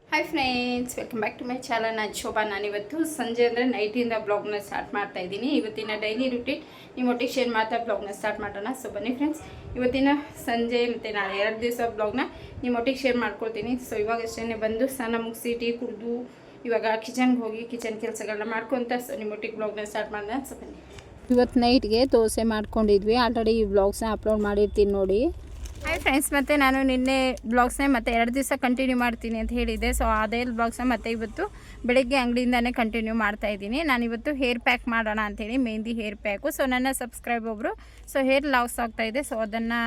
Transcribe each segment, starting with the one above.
Hi friends, welcome back to my channel. ನಾನು ಶೋಭಾ. ನಾನಿವತ್ತು ಸಂಜೆ ಅಂದರೆ ನೈಟಿಂದ ಬ್ಲಾಗ್ನ ಸ್ಟಾರ್ಟ್ ಮಾಡ್ತಾ ಇದ್ದೀನಿ. ಇವತ್ತಿನ ಡೈಲಿ ರುಟೀನ್ ನಿಮ್ಮೊಟ್ಟಿಗೆ ಶೇರ್ ಮಾಡ್ತಾ ಬ್ಲಾಗ್ನ ಸ್ಟಾರ್ಟ್ ಮಾಡೋಣ. ಸೊ ಬನ್ನಿ ಫ್ರೆಂಡ್ಸ್, ಇವತ್ತಿನ ಸಂಜೆ ಮತ್ತು ನಾಳೆ 2 ದಿವಸ ಬ್ಲಾಗ್ನ ನಿಮ್ಮೊಟ್ಟಿಗೆ ಶೇರ್ ಮಾಡ್ಕೊಳ್ತೀನಿ. ಸೊ ಇವಾಗಷ್ಟೇ ಬಂದು ಸ್ನಾನ ಮುಗಿಸಿ ಟೀ ಕುಡಿದು ಇವಾಗ ಕಿಚನ್ಗೆ ಹೋಗಿ ಕಿಚನ್ ಕೆಲಸಗಳನ್ನ ಮಾಡ್ಕೊತ ಸೊ ನಿಮ್ಮೊಟ್ಟಿಗೆ ಬ್ಲಾಗ್ನ ಸ್ಟಾರ್ಟ್ ಮಾಡೋಣ. ಸೊ ಬನ್ನಿ. ಇವತ್ತು ನೈಟ್ಗೆ ದೋಸೆ ಮಾಡ್ಕೊಂಡಿದ್ವಿ. ಆಲ್ರೆಡಿ ಈ ಬ್ಲಾಗ್ಸ್ನ ಅಪ್ಲೋಡ್ ಮಾಡಿರ್ತೀನಿ ನೋಡಿ. ಹಾಯ್ ಫ್ರೆಂಡ್ಸ್, ಮತ್ತು ನಾನು ನಿನ್ನೆ ಬ್ಲಾಗ್ಸ್ನೇ ಮತ್ತೆ 2 ದಿವಸ ಕಂಟಿನ್ಯೂ ಮಾಡ್ತೀನಿ ಅಂತ ಹೇಳಿದ್ದೆ. ಸೊ ಅದೇ ಬ್ಲಾಗ್ಸ್ನ ಮತ್ತೆ ಇವತ್ತು ಬೆಳಗ್ಗೆ ಅಂಗಡಿಯಿಂದನೇ ಕಂಟಿನ್ಯೂ ಮಾಡ್ತಾಯಿದ್ದೀನಿ. ನಾನಿವತ್ತು ಹೇರ್ ಪ್ಯಾಕ್ ಮಾಡೋಣ ಅಂಥೇಳಿ, ಮೆಹಂದಿ ಹೇರ್ ಪ್ಯಾಕು. ಸೊ ನನ್ನ ಸಬ್ಸ್ಕ್ರೈಬ್ ಒಬ್ಬರು ಸೊ ಹೇರ್ ಲಾಸ್ ಆಗ್ತಾಯಿದೆ, ಸೊ ಅದನ್ನು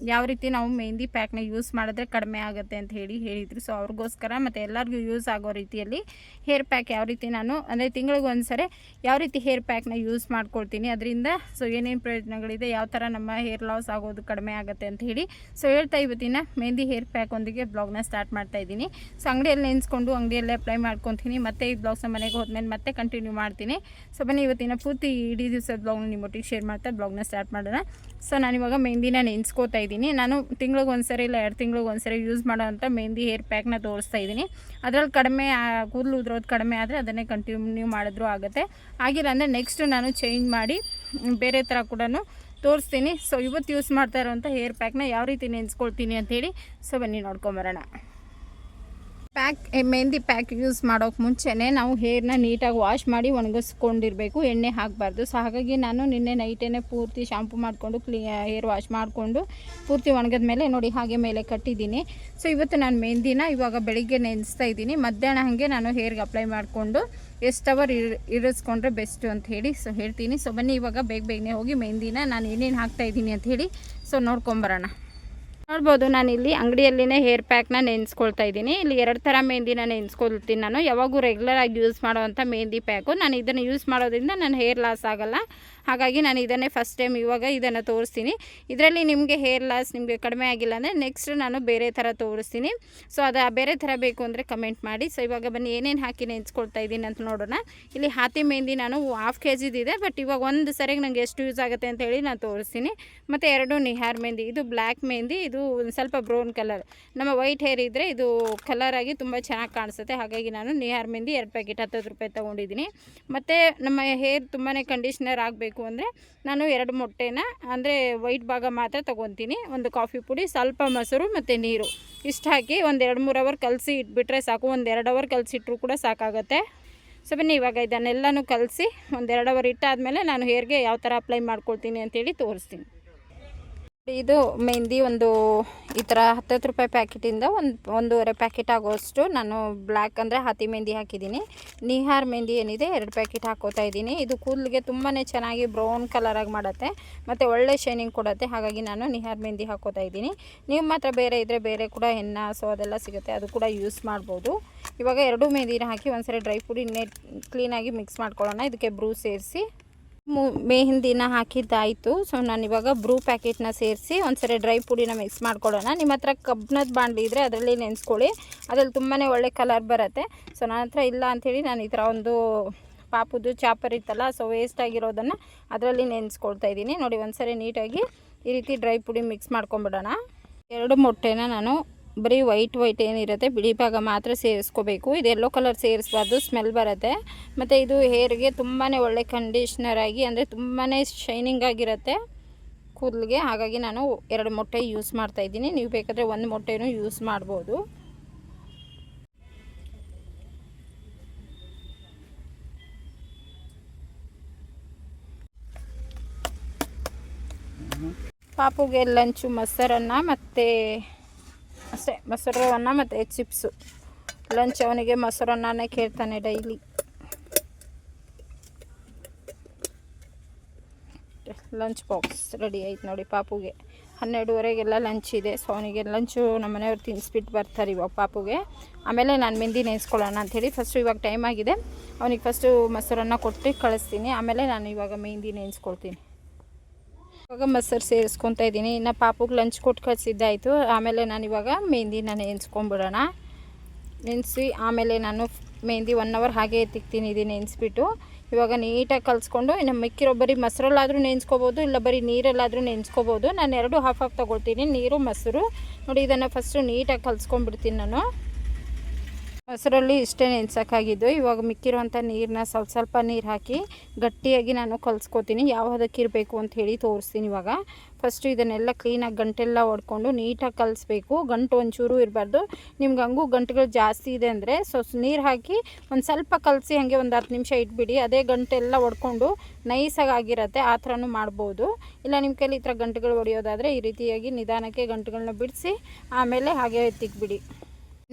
ಯಾವ ರೀತಿ ನಾವು ಮೆಹಂದಿ ಪ್ಯಾಕ್ನ ಯೂಸ್ ಮಾಡಿದ್ರೆ ಕಡಿಮೆ ಆಗುತ್ತೆ ಅಂತ ಹೇಳಿದರು. ಸೊ ಅವ್ರಿಗೋಸ್ಕರ ಮತ್ತು ಎಲ್ಲರಿಗೂ ಯೂಸ್ ಆಗೋ ರೀತಿಯಲ್ಲಿ ಹೇರ್ ಪ್ಯಾಕ್ ಯಾವ ರೀತಿ ನಾನು ಅಂದರೆ ತಿಂಗಳಿಗೆ ಒಂದ್ಸರಿ ಯಾವ ರೀತಿ ಹೇರ್ ಪ್ಯಾಕ್ನ ಯೂಸ್ ಮಾಡ್ಕೊಳ್ತೀನಿ, ಅದರಿಂದ ಸೊ ಏನೇನು ಪ್ರಯೋಜನಗಳಿದೆ, ಯಾವ ಥರ ನಮ್ಮ ಹೇರ್ ಲಾಸ್ ಆಗೋದು ಕಡಿಮೆ ಆಗುತ್ತೆ ಅಂತ ಹೇಳಿ ಸೊ ಹೇಳ್ತಾ ಇವತ್ತಿನ ಮೆಹಂದಿ ಹೇರ್ ಪ್ಯಾಕ್ ಒಂದಿಗೆ ಬ್ಲಾಗ್ನ ಸ್ಟಾರ್ಟ್ ಮಾಡ್ತಾಯಿದ್ದೀನಿ. ಸೊ ಅಂಗಡಿಯಲ್ಲಿ ನೆನೆಸ್ಕೊಂಡು ಅಂಗಡಿಯಲ್ಲೇ ಅಪ್ಲೈ ಮಾಡ್ಕೊತೀನಿ. ಮತ್ತು ಈ ಬ್ಲಾಗ್ಸ್ನ ಮನೆಗೆ ಹೋದ್ಮೇಲೆ ಮತ್ತೆ ಕಂಟಿನ್ಯೂ ಮಾಡ್ತೀನಿ. ಸೊ ಬನ್ನಿ ಇವತ್ತಿನ ಪೂರ್ತಿ ಇಡೀ ದಿವಸದ ಬ್ಲಾಗ್ನ ನಿಮ್ಮೊಟ್ಟಿಗೆ ಶೇರ್ ಮಾಡ್ತಾ ಬ್ಲಾಗ್ನ ಸ್ಟಾರ್ಟ್ ಮಾಡೋಣ. ಸೊ ನಾನಿವಾಗ ಮೆಹಂದಿನ ನೆನೆಸ್ಕೋತಾ ಇದ್ದೀನಿ. ನಾನು ತಿಂಗಳಿಗೆ ಒಂದ್ಸರಿ ಇಲ್ಲ 2 ತಿಂಗಳಿಗೆ ಒಂದ್ಸರಿ ಯೂಸ್ ಮಾಡೋವಂಥ ಮೆಹಂದಿ ಹೇರ್ ಪ್ಯಾಕ್ನ ತೋರಿಸ್ತಾ ಇದ್ದೀನಿ. ಅದರಲ್ಲಿ ಕಡಿಮೆ ಕೂದಲು ಉದ್ರೋದು ಕಡಿಮೆ ಆದರೆ ಅದನ್ನೇ ಕಂಟಿನ್ಯೂ ಮಾಡಿದ್ರೂ ಆಗುತ್ತೆ. ಆಗಿಲ್ಲ ಅಂದರೆ ನೆಕ್ಸ್ಟ್ ನಾನು ಚೇಂಜ್ ಮಾಡಿ ಬೇರೆ ಥರ ಕೂಡ ತೋರಿಸ್ತೀನಿ. ಸೊ ಇವತ್ತು ಯೂಸ್ ಮಾಡ್ತಾ ಇರೋವಂಥ ಹೇರ್ ಪ್ಯಾಕ್ನ ಯಾವ ರೀತಿ ನೆನೆಸ್ಕೊಳ್ತೀನಿ ಅಂಥೇಳಿ ಸೊ ಬನ್ನಿ ನೋಡ್ಕೊಂಬರೋಣ. ಮೆಹಂದಿ ಪ್ಯಾಕ್ ಯೂಸ್ ಮಾಡೋಕ್ಕೆ ಮುಂಚೆನೇ ನಾವು ಹೇರ್ನ ನೀಟಾಗಿ ವಾಶ್ ಮಾಡಿ ಒಣಗಿಸ್ಕೊಂಡಿರಬೇಕು, ಎಣ್ಣೆ ಹಾಕಬಾರ್ದು. ಸೊ ಹಾಗಾಗಿ ನಾನು ನಿನ್ನೆ ನೈಟೇ ಪೂರ್ತಿ ಶಾಂಪು ಮಾಡಿಕೊಂಡು ಹೇರ್ ವಾಶ್ ಮಾಡಿಕೊಂಡು ಪೂರ್ತಿ ಒಣಗಿದ ಮೇಲೆ ನೋಡಿ ಹಾಗೆ ಮೇಲೆ ಕಟ್ಟಿದ್ದೀನಿ. ಸೊ ಇವತ್ತು ನಾನು ಮೆಹಂದಿನ ಇವಾಗ ಬೆಳಿಗ್ಗೆ ನೆನೆಸ್ತಾ ಇದ್ದೀನಿ. ಮಧ್ಯಾಹ್ನ ಹಾಗೆ ನಾನು ಹೇರ್ಗೆ ಅಪ್ಲೈ ಮಾಡಿಕೊಂಡು ಎಷ್ಟು ಅವರ್ ಇರಿಸ್ಕೊಂಡ್ರೆ ಬೆಸ್ಟು ಅಂತ ಹೇಳಿ ಸೊ ಹೇಳ್ತೀನಿ. ಸೊ ಬನ್ನಿ ಇವಾಗ ಬೇಗನೆ ಹೋಗಿ ಮೆಹಂದಿನ ನಾನು ಏನೇನು ಹಾಕ್ತಾಯಿದ್ದೀನಿ ಅಂತ ಹೇಳಿ ಸೊ ನೋಡ್ಕೊಂಬರೋಣ. ನೋಡ್ಬೋದು, ನಾನಿಲ್ಲಿ ಅಂಗಡಿಯಲ್ಲಿನೇ ಹೇರ್ ಪ್ಯಾಕ್ನ ನೆನೆಸ್ಕೊಳ್ತಾ ಇದ್ದೀನಿ. ಇಲ್ಲಿ 2 ಥರ ಮೆಹಂದಿನ ನೆನೆಸ್ಕೊಳ್ತೀನಿ. ನಾನು ಯಾವಾಗೂ ರೆಗ್ಯುಲರಾಗಿ ಯೂಸ್ ಮಾಡೋವಂಥ ಮೆಹಂದಿ ಪ್ಯಾಕು. ನಾನು ಇದನ್ನು ಯೂಸ್ ಮಾಡೋದ್ರಿಂದ ನನ್ನ ಹೇರ್ ಲಾಸ್ ಆಗೋಲ್ಲ. ಹಾಗಾಗಿ ನಾನು ಇದನ್ನೇ ಫಸ್ಟ್ ಟೈಮ್ ಇವಾಗ ಇದನ್ನು ತೋರಿಸ್ತೀನಿ. ಇದರಲ್ಲಿ ನಿಮಗೆ ಹೇರ್ ಲಾಸ್ ನಿಮಗೆ ಕಡಿಮೆ ಆಗಿಲ್ಲ ಅಂದರೆ ನೆಕ್ಸ್ಟ್ ನಾನು ಬೇರೆ ಥರ ತೋರಿಸ್ತೀನಿ. ಸೊ ಅದು ಬೇರೆ ಥರ ಬೇಕು ಅಂದರೆ ಕಮೆಂಟ್ ಮಾಡಿ. ಸೊ ಇವಾಗ ಬನ್ನಿ ಏನೇನು ಹಾಕಿ ನೆನೆಸ್ಕೊಳ್ತಾ ಇದ್ದೀನಿ ಅಂತ ನೋಡೋಣ. ಇಲ್ಲಿ ಹಾತಿ ಮೆಹಂದಿ ನಾನು 1/2 kg ಇದೆ, ಬಟ್ ಇವಾಗ ಒಂದು ಸರಿಗೆ ನನಗೆ ಎಷ್ಟು ಯೂಸ್ ಆಗುತ್ತೆ ಅಂತ ಹೇಳಿ ನಾನು ತೋರಿಸ್ತೀನಿ. ಮತ್ತು 2 ನಿಹಾರ್ ಮೆಹಂದಿ, ಇದು ಬ್ಲ್ಯಾಕ್ ಮೆಹಂದಿ, ಇದು ಒಂದು ಸ್ವಲ್ಪ ಬ್ರೌನ್ ಕಲರ್. ನಮ್ಮ ವೈಟ್ ಹೇರ್ ಇದ್ದರೆ ಇದು ಕಲರಾಗಿ ತುಂಬ ಚೆನ್ನಾಗಿ ಕಾಣಿಸುತ್ತೆ. ಹಾಗಾಗಿ ನಾನು ನಿಹಾರ್ ಮೆಹಂದಿ 2 ಪ್ಯಾಕೆಟ್ 10 ರೂಪಾಯಿ ತೊಗೊಂಡಿದ್ದೀನಿ. ಮತ್ತು ನಮ್ಮ ಹೇರ್ ತುಂಬಾ ಕಂಡೀಷ್ನರ್ ಆಗಬೇಕು ಅಂದರೆ ನಾನು 2 ಮೊಟ್ಟೆನ ಅಂದರೆ ವೈಟ್ ಭಾಗ ಮಾತ್ರ ತೊಗೊತೀನಿ. ಒಂದು ಕಾಫಿ ಪುಡಿ, ಸ್ವಲ್ಪ ಮೊಸರು ಮತ್ತು ನೀರು ಇಷ್ಟು ಹಾಕಿ ಒಂದು 2-3 ಅವರ್ ಕಲಸಿ ಇಟ್ಬಿಟ್ರೆ ಸಾಕು. ಒಂದು 2 ಅವರ್ ಕಲಸಿಟ್ರೂ ಕೂಡ ಸಾಕಾಗುತ್ತೆ. ಸೊ ಬನ್ನಿ ಇವಾಗ ಇದನ್ನೆಲ್ಲನೂ ಕಲಸಿ ಒಂದು 2 ಅವರ್ ಇಟ್ಟಾದಮೇಲೆ ನಾನು ಹೇರ್ಗೆ ಯಾವ ಥರ ಅಪ್ಲೈ ಮಾಡ್ಕೊಳ್ತೀನಿ ಅಂತೇಳಿ ತೋರಿಸ್ತೀನಿ. ಇದು ಮೆಹಂದಿ ಒಂದು ಈ ಥರ 10 ರೂಪಾಯಿ ಪ್ಯಾಕೆಟಿಂದ 1.5 ಪ್ಯಾಕೆಟ್ ಆಗೋಷ್ಟು ನಾನು ಬ್ಲ್ಯಾಕ್ ಅಂದರೆ ಹಾತಿ ಮೆಹಂದಿ ಹಾಕಿದ್ದೀನಿ. ನಿಹಾರ್ ಮೆಹಂದಿ ಏನಿದೆ 2 ಪ್ಯಾಕೆಟ್ ಹಾಕೋತಾ ಇದ್ದೀನಿ. ಇದು ಕೂದಲಿಗೆ ತುಂಬಾ ಚೆನ್ನಾಗಿ ಬ್ರೌನ್ ಕಲರಾಗಿ ಮಾಡುತ್ತೆ ಮತ್ತು ಒಳ್ಳೆ ಶೈನಿಂಗ್ ಕೊಡುತ್ತೆ. ಹಾಗಾಗಿ ನಾನು ನಿಹಾರ್ ಮೆಹಂದಿ ಹಾಕೋತಾ ಇದ್ದೀನಿ. ನೀವು ಮಾತ್ರ ಬೇರೆ ಇದ್ದರೆ ಬೇರೆ ಕೂಡ ಹೆನ್ನ ಸೊ ಅದೆಲ್ಲ ಸಿಗುತ್ತೆ, ಅದು ಕೂಡ ಯೂಸ್ ಮಾಡ್ಬೋದು. ಇವಾಗ 2 ಮೆಹಂದಿನ ಹಾಕಿ ಒಂದ್ಸರಿ ಡ್ರೈ ಪುಡಿ ಕ್ಲೀನಾಗಿ ಮಿಕ್ಸ್ ಮಾಡ್ಕೊಳ್ಳೋಣ. ಇದಕ್ಕೆ ಬ್ರೂ ಸೇರಿಸಿ ಮೆಹಂದಿನ ಹಾಕಿದ್ದಾಯಿತು. ಸೊ ನಾನಿವಾಗ ಬ್ರೂ ಪ್ಯಾಕೆಟ್ನ ಸೇರಿಸಿ ಒಂದ್ಸರಿ ಡ್ರೈ ಪುಡಿನ ಮಿಕ್ಸ್ ಮಾಡ್ಕೊಳ್ಳೋಣ. ನಿಮ್ಮ ಹತ್ರ ಕಬ್ಬಿಣದ ಬಾಣಲಿ ಇದ್ದರೆ ಅದರಲ್ಲಿ ನೆನೆಸ್ಕೊಳ್ಳಿ, ಅದರಲ್ಲಿ ತುಂಬಾ ಒಳ್ಳೆ ಕಲರ್ ಬರುತ್ತೆ. ಸೊ ನನ್ನ ಹತ್ರ ಇಲ್ಲ ಅಂಥೇಳಿ ನಾನು ಈ ಥರ ಒಂದು ಪಾಪುದು ಚಾಪರ್ ಇತ್ತಲ್ಲ, ಸೊ ವೇಸ್ಟ್ ಆಗಿರೋದನ್ನು ಅದರಲ್ಲಿ ನೆನೆಸ್ಕೊಳ್ತಾ ಇದ್ದೀನಿ. ನೋಡಿ ಒಂದ್ಸರಿ ನೀಟಾಗಿ ಈ ರೀತಿ ಡ್ರೈ ಪುಡಿ ಮಿಕ್ಸ್ ಮಾಡ್ಕೊಂಬಿಡೋಣ. 2 ಮೊಟ್ಟೆನ ನಾನು ಬರೀ ವೈಟ್ ಏನಿರುತ್ತೆ ಬಿಳಿ ಭಾಗ ಮಾತ್ರ ಸೇರಿಸ್ಕೋಬೇಕು. ಇದು ಯೆಲ್ಲೋ ಕಲರ್ ಸೇರಿಸ್ಬಾರ್ದು, ಸ್ಮೆಲ್ ಬರುತ್ತೆ. ಮತ್ತು ಇದು ಹೇರ್ಗೆ ತುಂಬಾ ಒಳ್ಳೆ ಕಂಡೀಷ್ನರ್ ಆಗಿ ಅಂದರೆ ತುಂಬಾ ಶೈನಿಂಗ್ ಆಗಿರುತ್ತೆ ಕೂದಲಿಗೆ. ಹಾಗಾಗಿ ನಾನು 2 ಮೊಟ್ಟೆ ಯೂಸ್ ಮಾಡ್ತಾಯಿದ್ದೀನಿ. ನೀವು ಬೇಕಾದರೆ 1 ಮೊಟ್ಟೆನೂ ಯೂಸ್ ಮಾಡ್ಬೋದು. ಪಾಪುಗೆ ಲಂಚು ಮೊಸರನ್ನ ಮತ್ತು ಅಷ್ಟೇ, ಮೊಸರು ಅನ್ನ ಮತ್ತು ಚಿಪ್ಸು. ಲಂಚ್ ಅವನಿಗೆ ಮೊಸರು ಅನ್ನನೇ ಕೇಳ್ತಾನೆ ಡೈಲಿ. ಲಂಚ್ ಬಾಕ್ಸ್ ರೆಡಿ ಆಯ್ತು ನೋಡಿ ಪಾಪುಗೆ. 12:30ಗೆಲ್ಲ ಲಂಚ್ ಇದೆ. ಸೊ ಅವನಿಗೆ ಲಂಚು ನಮ್ಮ ಮನೆಯವ್ರು ತಿನ್ನಿಸ್ಬಿಟ್ಟು ಬರ್ತಾರೆ ಇವಾಗ ಪಾಪುಗೆ. ಆಮೇಲೆ ನಾನು ಮೆಹಂದಿ ನೆನೆಸ್ಕೊಳ್ಳೋಣ ಅಂಥೇಳಿ ಫಸ್ಟು ಇವಾಗ ಟೈಮ್ ಆಗಿದೆ, ಅವನಿಗೆ ಫಸ್ಟು ಮೊಸರನ್ನ ಕೊಟ್ಟು ಕಳಿಸ್ತೀನಿ. ಆಮೇಲೆ ನಾನು ಇವಾಗ ಮೆಹಂದಿ ನೆನೆಸ್ಕೊಳ್ತೀನಿ. ಇವಾಗ ಮೊಸರು ಸೇರಿಸ್ಕೊತಾ ಇದ್ದೀನಿ. ಇನ್ನು ಪಾಪುಗೆ ಲಂಚ್ ಕೊಟ್ಟು ಕಳಿಸಿದ್ದಾಯಿತು. ಆಮೇಲೆ ನಾನು ಇವಾಗ ಮೆಹಂದಿನ ನೆನೆಸಿ ಆಮೇಲೆ ನಾನು ಮೆಹಂದಿ 1 ಅವರ್ ಹಾಗೆ ತಿಕ್ತೀನಿ. ಇದು ನೆನೆಸ್ಬಿಟ್ಟು ಇವಾಗ ನೀಟಾಗಿ ಕಲಿಸ್ಕೊಂಡು ಇನ್ನು ಮಿಕ್ಕಿರೋ ಬರೀ ಮೊಸರಲ್ಲಾದರೂ ನೆನೆಸ್ಕೋಬೋದು, ಇಲ್ಲ ಬರೀ ನೀರಲ್ಲಾದರೂ ನೆನೆಸ್ಕೋಬೋದು. ನಾನು 2 ಹಾಫ್ ತೊಗೊಳ್ತೀನಿ, ನೀರು ಮೊಸರು. ನೋಡಿ ಇದನ್ನು ಫಸ್ಟು ನೀಟಾಗಿ ಕಲಿಸ್ಕೊಂಡ್ಬಿಡ್ತೀನಿ ನಾನು. ಮೊಸರಲ್ಲಿ ಇಷ್ಟೇ ನೆನೆಸೋಕ್ಕಾಗಿದ್ದು. ಇವಾಗ ಮಿಕ್ಕಿರುವಂಥ ನೀರನ್ನ ಸ್ವಲ್ಪ ನೀರು ಹಾಕಿ ಗಟ್ಟಿಯಾಗಿ ನಾನು ಕಲಿಸ್ಕೊತೀನಿ. ಯಾವ ಹದಕ್ಕೆ ಇರಬೇಕು ಅಂತ ಹೇಳಿ ತೋರಿಸ್ತೀನಿ. ಇವಾಗ ಫಸ್ಟು ಇದನ್ನೆಲ್ಲ ಕ್ಲೀನಾಗಿ ಗಂಟೆಲ್ಲ ಹೊಡ್ಕೊಂಡು ನೀಟಾಗಿ ಕಲಿಸ್ಬೇಕು. ಗಂಟು ಒಂಚೂರು ಇರಬಾರ್ದು. ನಿಮ್ಗೆ ಹಂಗೂ ಗಂಟುಗಳು ಜಾಸ್ತಿ ಇದೆ ಅಂದರೆ ನೀರು ಹಾಕಿ ಒಂದು ಸ್ವಲ್ಪ ಕಲಸಿ ಹಾಗೆ ಒಂದು 10 ನಿಮಿಷ ಇಟ್ಬಿಡಿ. ಅದೇ ಗಂಟೆಲ್ಲ ಹೊಡ್ಕೊಂಡು ನೈಸಾಗಿ ಆಗಿರತ್ತೆ, ಆ ಥರನೂ ಮಾಡ್ಬೋದು. ಇಲ್ಲ ನಿಮ್ಮ ಕೈಲಿ ಈ ಥರ ಗಂಟುಗಳು ಹೊಡೆಯೋದಾದರೆ ಈ ರೀತಿಯಾಗಿ ನಿಧಾನಕ್ಕೆ ಗಂಟುಗಳನ್ನ ಬಿಡಿಸಿ ಆಮೇಲೆ ಹಾಗೆ ಎತ್ತಿಕ್ಬಿಡಿ.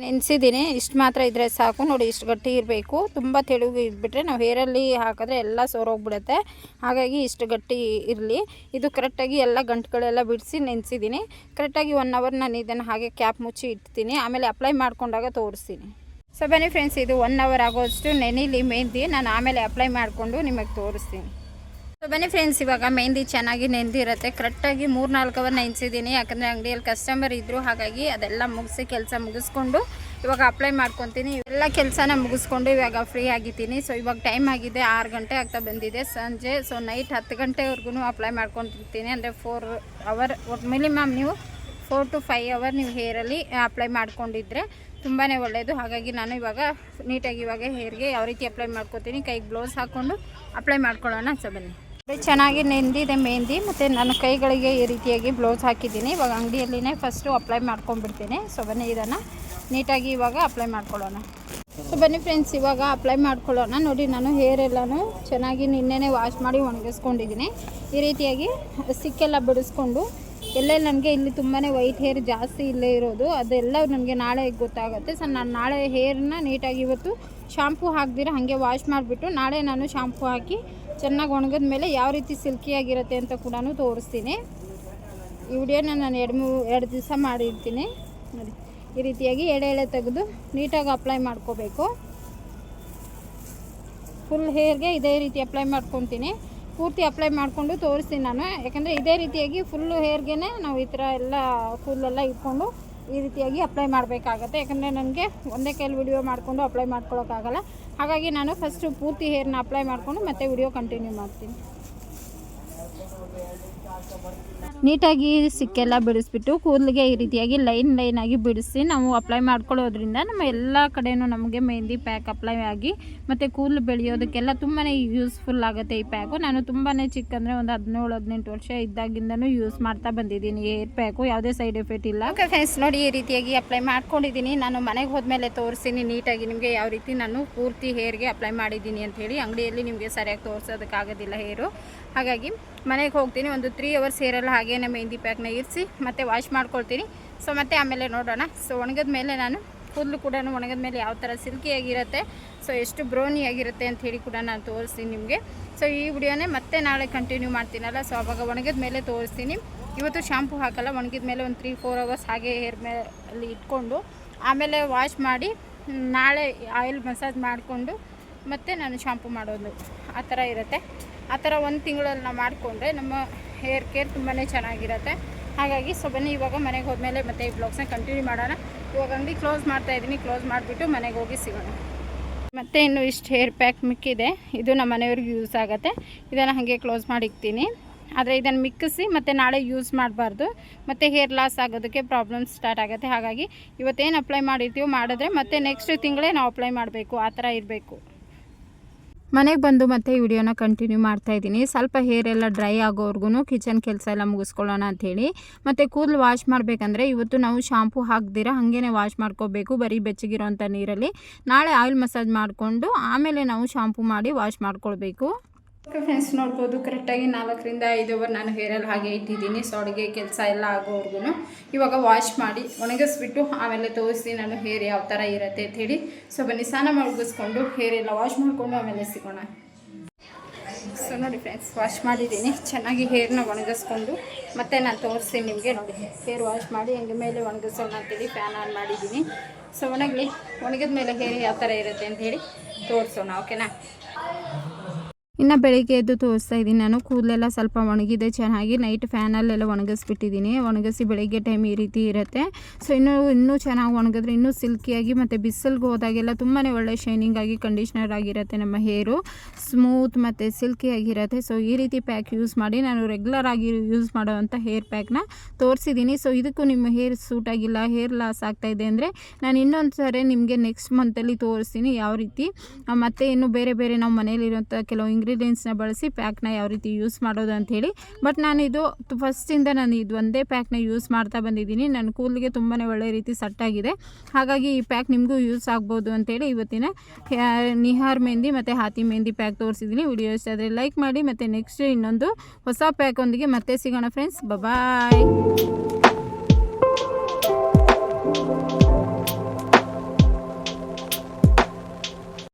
ನೆನೆಸಿದ್ದೀನಿ, ಇಷ್ಟು ಮಾತ್ರ ಇದ್ದರೆ ಸಾಕು. ನೋಡಿ ಇಷ್ಟು ಗಟ್ಟಿ ಇರಬೇಕು. ತುಂಬ ತೆಳುಗೆ ಇದ್ಬಿಟ್ರೆ ನಾವು ಹೇರಲ್ಲಿ ಹಾಕಿದ್ರೆ ಎಲ್ಲ ಸೋರೋಗ್ಬಿಡುತ್ತೆ. ಹಾಗಾಗಿ ಇಷ್ಟು ಗಟ್ಟಿ ಇರಲಿ. ಇದು ಕರೆಕ್ಟಾಗಿ ಎಲ್ಲ ಗಂಟುಗಳೆಲ್ಲ ಬಿಡಿಸಿ ನೆನೆಸಿದ್ದೀನಿ. ಕರೆಕ್ಟಾಗಿ 1 ಅವರ್ ನಾನು ಇದನ್ನು ಹಾಗೆ ಕ್ಯಾಪ್ ಮುಚ್ಚಿ ಇಡ್ತೀನಿ. ಆಮೇಲೆ ಅಪ್ಲೈ ಮಾಡ್ಕೊಂಡಾಗ ತೋರಿಸ್ತೀನಿ. ಸೊ ಬನ್ನಿ ಫ್ರೆಂಡ್ಸ್, ಇದು 1 ಅವರ್ ಆಗೋಷ್ಟು ನೆನೆಲಿ ಮೆಹಂದಿ. ನಾನು ಆಮೇಲೆ ಅಪ್ಲೈ ಮಾಡಿಕೊಂಡು ನಿಮಗೆ ತೋರಿಸ್ತೀನಿ. ಸೊ ಬನ್ನಿ ಫ್ರೆಂಡ್ಸ್, ಇವಾಗ ಮೆಹಂದಿ ಚೆನ್ನಾಗಿ ನೆಂದಿರುತ್ತೆ. ಕರೆಕ್ಟಾಗಿ 3-4 ಅವರ್ ನೆನೆಸಿದ್ದೀನಿ. ಯಾಕಂದರೆ ಅಂಗಡಿಯಲ್ಲಿ ಕಸ್ಟಮರ್ ಇದ್ದರು, ಹಾಗಾಗಿ ಅದೆಲ್ಲ ಮುಗಿಸಿ ಕೆಲಸ ಮುಗಿಸ್ಕೊಂಡು ಇವಾಗ ಅಪ್ಲೈ ಮಾಡ್ಕೊತೀನಿ. ಎಲ್ಲ ಕೆಲಸನ ಮುಗಿಸ್ಕೊಂಡು ಇವಾಗ ಫ್ರೀ ಆಗಿದ್ದೀನಿ. ಸೊ ಇವಾಗ ಟೈಮ್ ಆಗಿದೆ 6 ಗಂಟೆ ಆಗ್ತಾ ಬಂದಿದೆ ಸಂಜೆ. ಸೊ ನೈಟ್ 10 ಗಂಟೆವರೆಗೂ ಅಪ್ಲೈ ಮಾಡ್ಕೊತಿರ್ತೀನಿ. ಅಂದರೆ 4 ಅವರ್ ಮಿನಿಮಮ್ ನೀವು 4 to 5 ಅವರ್ ನೀವು ಹೇರಲ್ಲಿ ಅಪ್ಲೈ ಮಾಡ್ಕೊಂಡಿದ್ರೆ ತುಂಬಾ ಒಳ್ಳೆಯದು. ಹಾಗಾಗಿ ನಾನು ಇವಾಗ ನೀಟಾಗಿ ಇವಾಗ ಹೇರ್ಗೆ ಯಾವ ರೀತಿ ಅಪ್ಲೈ ಮಾಡ್ಕೊತೀನಿ, ಕೈಗೆ ಬ್ಲೌಸ್ ಹಾಕ್ಕೊಂಡು ಅಪ್ಲೈ ಮಾಡ್ಕೊಳ್ಳೋಣ. ಸೊ ಬನ್ನಿ, ಚೆನ್ನಾಗಿ ನೆಂದಿದೆ ಮೆಹಂದಿ. ಮತ್ತು ನನ್ನ ಕೈಗಳಿಗೆ ಈ ರೀತಿಯಾಗಿ ಬ್ಲೌಸ್ ಹಾಕಿದ್ದೀನಿ. ಇವಾಗ ಅಂಗಡಿಯಲ್ಲಿನೇ ಫಸ್ಟು ಅಪ್ಲೈ ಮಾಡ್ಕೊಂಡ್ಬಿಡ್ತೀನಿ. ಸೊ ಬನ್ನಿ, ಇದನ್ನು ನೀಟಾಗಿ ಇವಾಗ ಅಪ್ಲೈ ಮಾಡ್ಕೊಳ್ಳೋಣ. ಸೊ ಬನ್ನಿ ಫ್ರೆಂಡ್ಸ್, ಇವಾಗ ಅಪ್ಲೈ ಮಾಡ್ಕೊಳ್ಳೋಣ. ನೋಡಿ ನಾನು ಹೇರ್ ಎಲ್ಲನೂ ಚೆನ್ನಾಗಿ ನಿನ್ನೆನೇ ವಾಶ್ ಮಾಡಿ ಒಣಗಿಸ್ಕೊಂಡಿದ್ದೀನಿ. ಈ ರೀತಿಯಾಗಿ ಸಿಕ್ಕೆಲ್ಲ ಬಿಡಿಸ್ಕೊಂಡು ಎಲ್ಲೆಲ್ಲಿ ನನಗೆ ಇಲ್ಲಿ ತುಂಬಾ ವೈಟ್ ಹೇರ್ ಜಾಸ್ತಿ ಇಲ್ಲೇ ಇರೋದು ಅದೆಲ್ಲ ನನಗೆ ನಾಳೆ ಗೊತ್ತಾಗುತ್ತೆ. ಸೊ ನಾನು ನಾಳೆ ಹೇರ್ನ ನೀಟಾಗಿ ಇವತ್ತು ಶಾಂಪೂ ಹಾಕ್ದಿರ ಹಾಗೆ ವಾಶ್ ಮಾಡಿಬಿಟ್ಟು ನಾಳೆ ನಾನು ಶಾಂಪೂ ಹಾಕಿ ಚೆನ್ನಾಗಿ ಒಣಗಿದ ಮೇಲೆ ಯಾವ ರೀತಿ ಸಿಲ್ಕಿಯಾಗಿರುತ್ತೆ ಅಂತ ಕೂಡ ತೋರಿಸ್ತೀನಿ. ಈ ವಿಡಿಯೋನ ನಾನು 2 ದಿವಸ ಮಾಡಿರ್ತೀನಿ. ನೋಡಿ ಈ ರೀತಿಯಾಗಿ ಎಳೆ ತೆಗೆದು ನೀಟಾಗಿ ಅಪ್ಲೈ ಮಾಡ್ಕೋಬೇಕು. ಫುಲ್ ಹೇರ್ಗೆ ಇದೇ ರೀತಿ ಅಪ್ಲೈ ಮಾಡ್ಕೊತೀನಿ. ಪೂರ್ತಿ ಅಪ್ಲೈ ಮಾಡಿಕೊಂಡು ತೋರಿಸ್ತೀನಿ ನಾನು. ಯಾಕಂದರೆ ಇದೇ ರೀತಿಯಾಗಿ ಫುಲ್ಲು ಹೇರ್ಗೆ ನಾವು ಈ ಥರ ಎಲ್ಲ ಫುಲ್ಲೆಲ್ಲ ಇಟ್ಕೊಂಡು ಈ ರೀತಿಯಾಗಿ ಅಪ್ಲೈ ಮಾಡಬೇಕಾಗತ್ತೆ. ಯಾಕಂದರೆ ನನಗೆ ಒಂದೇ ಕೈಲಿ ವಿಡಿಯೋ ಮಾಡಿಕೊಂಡು ಅಪ್ಲೈ ಮಾಡ್ಕೊಳ್ಳೋಕ್ಕಾಗಲ್ಲ. ಹಾಗಾಗಿ ನಾನು ಫಸ್ಟು ಪೂರ್ತಿ ಹೇರ್ನ ಅಪ್ಲೈ ಮಾಡಿಕೊಂಡು ಮತ್ತೆ ವಿಡಿಯೋ ಕಂಟಿನ್ಯೂ ಮಾಡ್ತೀನಿ. ನೀಟಾಗಿ ಸಿಕ್ಕೆಲ್ಲ ಬಿಡಿಸ್ಬಿಟ್ಟು ಕೂದಲಿಗೆ ಈ ರೀತಿಯಾಗಿ ಲೈನ್ ಆಗಿ ಬಿಡಿಸಿ ನಾವು ಅಪ್ಲೈ ಮಾಡ್ಕೊಳ್ಳೋದ್ರಿಂದ ನಮ್ಮ ಎಲ್ಲ ಕಡೆಯೂ ನಮಗೆ ಮೆಹಂದಿ ಪ್ಯಾಕ್ ಅಪ್ಲೈ ಆಗಿ ಮತ್ತು ಕೂದಲು ಬೆಳೆಯೋದಕ್ಕೆಲ್ಲ ತುಂಬಾ ಯೂಸ್ಫುಲ್ ಆಗುತ್ತೆ ಈ ಪ್ಯಾಕು. ನಾನು ತುಂಬಾ ಚಿಕ್ಕಂದರೆ ಒಂದು 17-18 ವರ್ಷ ಇದ್ದಾಗಿಂದನೂ ಯೂಸ್ ಮಾಡ್ತಾ ಬಂದಿದ್ದೀನಿ ಏರ್ ಪ್ಯಾಕು. ಯಾವುದೇ ಸೈಡ್ ಎಫೆಕ್ಟ್ ಇಲ್ಲ. ಓಕೆ ಫ್ರೆಂಡ್ಸ್, ನೋಡಿ ಈ ರೀತಿಯಾಗಿ ಅಪ್ಲೈ ಮಾಡ್ಕೊಂಡಿದ್ದೀನಿ. ನಾನು ಮನೆಗೆ ಹೋದ್ಮೇಲೆ ತೋರಿಸ್ತೀನಿ ನೀಟಾಗಿ ನಿಮಗೆ ಯಾವ ರೀತಿ ನಾನು ಪೂರ್ತಿ ಹೇರ್ಗೆ ಅಪ್ಲೈ ಮಾಡಿದ್ದೀನಿ ಅಂಥೇಳಿ. ಅಂಗಡಿಯಲ್ಲಿ ನಿಮಗೆ ಸರಿಯಾಗಿ ತೋರಿಸೋದಕ್ಕಾಗೋದಿಲ್ಲ ಹೇರು. ಹಾಗಾಗಿ ಮನೆಗೆ ಹೋಗ್ತೀನಿ. ಒಂದು 3 ಅವರ್ಸ್ ಹೇರೆಲ್ಲ ಹಾಗೇ ಮೆಹಂದಿ ಪ್ಯಾಕ್ನ ಇರಿಸಿ ಮತ್ತೆ ವಾಶ್ ಮಾಡ್ಕೊಳ್ತೀನಿ. ಸೊ ಮತ್ತೆ ಆಮೇಲೆ ನೋಡೋಣ. ಸೊ ಒಣಗಿದ ಮೇಲೆ ನಾನು ಕೂದಲು ಕೂಡ ಒಣಗಿದ ಮೇಲೆ ಯಾವ ಥರ ಸಿಲ್ಕಿಯಾಗಿರುತ್ತೆ, ಸೊ ಎಷ್ಟು ಬ್ರೌನಿಯಾಗಿರುತ್ತೆ ಅಂಥೇಳಿ ಕೂಡ ನಾನು ತೋರಿಸ್ತೀನಿ ನಿಮಗೆ. ಸೊ ಈ ವಿಡಿಯೋನೇ ಮತ್ತೆ ನಾಳೆ ಕಂಟಿನ್ಯೂ ಮಾಡ್ತೀನಲ್ಲ, ಸೊ ಆವಾಗ ಒಣಗಿದ ಮೇಲೆ ತೋರಿಸ್ತೀನಿ. ಇವತ್ತು ಶಾಂಪೂ ಹಾಕಲ್ಲ, ಒಣಗಿದ ಮೇಲೆ ಒಂದು 3-4 ಅವರ್ಸ್ ಹಾಗೆ ಹೇರ್ ಮೇಲೆ ಇಟ್ಕೊಂಡು ಆಮೇಲೆ ವಾಶ್ ಮಾಡಿ ನಾಳೆ ಆಯಿಲ್ ಮಸಾಜ್ ಮಾಡಿಕೊಂಡು ಮತ್ತು ನಾನು ಶಾಂಪೂ ಮಾಡೋದು ಆ ಥರ ಇರುತ್ತೆ. ಆ ಥರ 1 ತಿಂಗಳಲ್ಲಿ ನಾವು ಮಾಡಿಕೊಂಡ್ರೆ ನಮ್ಮ ಹೇರ್ ಕೇರ್ ತುಂಬಾ ಚೆನ್ನಾಗಿರುತ್ತೆ. ಹಾಗಾಗಿ ಸೊ ಬನ್ನಿ, ಇವಾಗ ಮನೆಗೆ ಹೋದ್ಮೇಲೆ ಮತ್ತೆ ಈ ಬ್ಲಾಗ್ಸ್ನ ಕಂಟಿನ್ಯೂ ಮಾಡೋಣ. ಇವಾಗ ಅಂಗಡಿ ಕ್ಲೋಸ್ ಮಾಡ್ತಾಯಿದ್ದೀನಿ. ಕ್ಲೋಸ್ ಮಾಡಿಬಿಟ್ಟು ಮನೆಗೆ ಹೋಗಿ ಸಿಗೋಣ. ಮತ್ತು ಇನ್ನು ಇಷ್ಟು ಹೇರ್ ಪ್ಯಾಕ್ ಮಿಕ್ಕಿದೆ, ಇದು ನಮ್ಮ ಮನೆಯವ್ರಿಗೆ ಯೂಸ್ ಆಗುತ್ತೆ. ಇದನ್ನು ಹಾಗೆ ಕ್ಲೋಸ್ ಮಾಡಿ ಇಕ್ತೀನಿ. ಆದರೆ ಇದನ್ನು ಮಿಕ್ಕಿಸಿ ಮತ್ತು ನಾಳೆ ಯೂಸ್ ಮಾಡಬಾರ್ದು, ಮತ್ತು ಹೇರ್ ಲಾಸ್ ಆಗೋದಕ್ಕೆ ಪ್ರಾಬ್ಲಮ್ ಸ್ಟಾರ್ಟ್ ಆಗುತ್ತೆ. ಹಾಗಾಗಿ ಇವತ್ತೇನು ಅಪ್ಲೈ ಮಾಡಿರ್ತೀವೋ ಮಾಡಿದ್ರೆ ಮತ್ತೆ ನೆಕ್ಸ್ಟ್ ತಿಂಗಳೇ ನಾವು ಅಪ್ಲೈ ಮಾಡಬೇಕು, ಆ ಥರ ಇರಬೇಕು. ಮನೆಗೆ ಬಂದು ಮತ್ತೆ ಈ ವಿಡಿಯೋನ ಕಂಟಿನ್ಯೂ ಮಾಡ್ತಾಯಿದ್ದೀನಿ. ಸ್ವಲ್ಪ ಹೇರ್ ಎಲ್ಲ ಡ್ರೈ ಆಗೋವರೆಗೂ ಕಿಚನ್ ಕೆಲಸ ಎಲ್ಲ ಮುಗಿಸ್ಕೊಳ್ಳೋಣ ಅಂಥೇಳಿ. ಮತ್ತು ಕೂದಲು ವಾಶ್ ಮಾಡಬೇಕಂದ್ರೆ ಇವತ್ತು ನಾವು ಶಾಂಪೂ ಹಾಕ್ದಿರ ಹಾಗೇ ವಾಶ್ ಮಾಡ್ಕೋಬೇಕು, ಬರೀ ಬೆಚ್ಚಗಿರೋಂಥ ನೀರಲ್ಲಿ. ನಾಳೆ ಆಯಿಲ್ ಮಸಾಜ್ ಮಾಡಿಕೊಂಡು ಆಮೇಲೆ ನಾವು ಶಾಂಪೂ ಮಾಡಿ ವಾಶ್ ಮಾಡ್ಕೊಳ್ಬೇಕು. ಓಕೆ ಫ್ರೆಂಡ್ಸ್, ನೋಡ್ಬೋದು ಕರೆಕ್ಟಾಗಿ 4-5 ಅವರ್ ನಾನು ಹೇರಲ್ಲಿ ಹಾಗೆ ಇಟ್ಟಿದ್ದೀನಿ. ಸೊ ಅಡುಗೆ ಕೆಲಸ ಎಲ್ಲ ಆಗೋವರೆಗೂ ಇವಾಗ ವಾಶ್ ಮಾಡಿ ಒಣಗಿಸ್ಬಿಟ್ಟು ಆಮೇಲೆ ತೋರಿಸಿ ನಾನು ಹೇರ್ ಯಾವ ಥರ ಇರುತ್ತೆ ಅಂಥೇಳಿ. ಸೊ ಬನ್ನಿ, ಸ್ನಾನ ಮುಗಿಸ್ಕೊಂಡು ಹೇರೆಲ್ಲ ವಾಶ್ ಮಾಡಿಕೊಂಡು ಆಮೇಲೆ ಸಿಗೋಣ. ಸೊ ನೋಡಿ ಫ್ರೆಂಡ್ಸ್, ವಾಶ್ ಮಾಡಿದ್ದೀನಿ. ಚೆನ್ನಾಗಿ ಹೇರ್ನ ಒಣಗಿಸ್ಕೊಂಡು ಮತ್ತೆ ನಾನು ತೋರಿಸ್ತೀನಿ ನಿಮಗೆ. ನೋಡಿ ಹೇರ್ ವಾಶ್ ಮಾಡಿ ಹಂಗೆ ಮೇಲೆ ಒಣಗಿಸೋಣ ಅಂತೇಳಿ ಫ್ಯಾನ್ ಆನ್ ಮಾಡಿದ್ದೀನಿ. ಸೊ ಒಣಗಿದ ಮೇಲೆ ಹೇರ್ ಯಾವ ಥರ ಇರುತ್ತೆ ಅಂಥೇಳಿ ತೋರಿಸೋಣ. ಓಕೆನಾ? ಇನ್ನು ಬೆಳಿಗ್ಗೆ ಎದ್ದು ತೋರಿಸ್ತಾ ಇದ್ದೀನಿ ನಾನು. ಕೂದಲೆಲ್ಲ ಸ್ವಲ್ಪ ಒಣಗಿದೆ ಚೆನ್ನಾಗಿ. ನೈಟ್ ಫ್ಯಾನಲ್ಲೆಲ್ಲ ಒಣಗಿಸ್ಬಿಟ್ಟಿದ್ದೀನಿ. ಒಣಗಿಸಿ ಬೆಳಿಗ್ಗೆ ಟೈಮ್ ಈ ರೀತಿ ಇರುತ್ತೆ. ಸೊ ಇನ್ನೂ ಚೆನ್ನಾಗಿ ಒಣಗಿದ್ರೆ ಇನ್ನೂ ಸಿಲ್ಕಿಯಾಗಿ ಮತ್ತು ಬಿಸಿಲಿಗೆ ಹೋದಾಗೆಲ್ಲ ತುಂಬಾ ಒಳ್ಳೆ ಶೈನಿಂಗ್ ಆಗಿ ಕಂಡೀಷ್ನರ್ ಆಗಿರುತ್ತೆ ನಮ್ಮ ಹೇರು. ಸ್ಮೂತ್ ಮತ್ತು ಸಿಲ್ಕಿಯಾಗಿರುತ್ತೆ. ಸೊ ಈ ರೀತಿ ಪ್ಯಾಕ್ ಯೂಸ್ ಮಾಡಿ ನಾನು ರೆಗ್ಯುಲರ್ ಆಗಿ ಯೂಸ್ ಮಾಡೋವಂಥ ಹೇರ್ ಪ್ಯಾಕ್ನ ತೋರಿಸಿದ್ದೀನಿ. ಸೊ ಇದಕ್ಕೂ ನಿಮ್ಮ ಹೇರ್ ಸೂಟ್ ಆಗಿಲ್ಲ, ಹೇರ್ ಲಾಸ್ ಆಗ್ತಾಯಿದೆ ಅಂದರೆ ನಾನು ಇನ್ನೊಂದು ಸಾರಿ ನಿಮಗೆ ನೆಕ್ಸ್ಟ್ ಮಂತಲ್ಲಿ ತೋರಿಸ್ತೀನಿ ಯಾವ ರೀತಿ ಮತ್ತು ಇನ್ನು ಬೇರೆ ನಾವು ಮನೇಲಿರೋಂಥ ಕೆಲವು ಇಂಗ್ರೀಡಿಯೆಂಟ್ಸ್ನ ಬಳಸಿ ಪ್ಯಾಕ್ನ ಯಾವ ರೀತಿ ಯೂಸ್ ಮಾಡೋದು ಅಂಥೇಳಿ. ಬಟ್ ನಾನು ಫಸ್ಟಿಂದ ನಾನು ಇದು ಒಂದೇ ಪ್ಯಾಕ್ನ ಯೂಸ್ ಮಾಡ್ತಾ ಬಂದಿದ್ದೀನಿ. ನನ್ನ ಕೂದಲಿಗೆ ತುಂಬಾ ಒಳ್ಳೆ ರೀತಿ ಸೆಟ್ಟಾಗಿದೆ. ಹಾಗಾಗಿ ಈ ಪ್ಯಾಕ್ ನಿಮಗೂ ಯೂಸ್ ಆಗ್ಬೋದು ಅಂಥೇಳಿ ಇವತ್ತಿನ ನಿಹಾರ್ ಮೆಹಂದಿ ಮತ್ತು ಹಾತಿ ಮೆಹಂದಿ ಪ್ಯಾಕ್ ತೋರಿಸಿದ್ದೀನಿ. ವಿಡಿಯೋ ಇಷ್ಟ ಆದರೆ ಲೈಕ್ ಮಾಡಿ. ಮತ್ತು ನೆಕ್ಸ್ಟ್ ಇನ್ನೊಂದು ಹೊಸ ಪ್ಯಾಕ್ ಒಂದಿಗೆ ಮತ್ತೆ ಸಿಗೋಣ ಫ್ರೆಂಡ್ಸ್. ಬಾಯ್.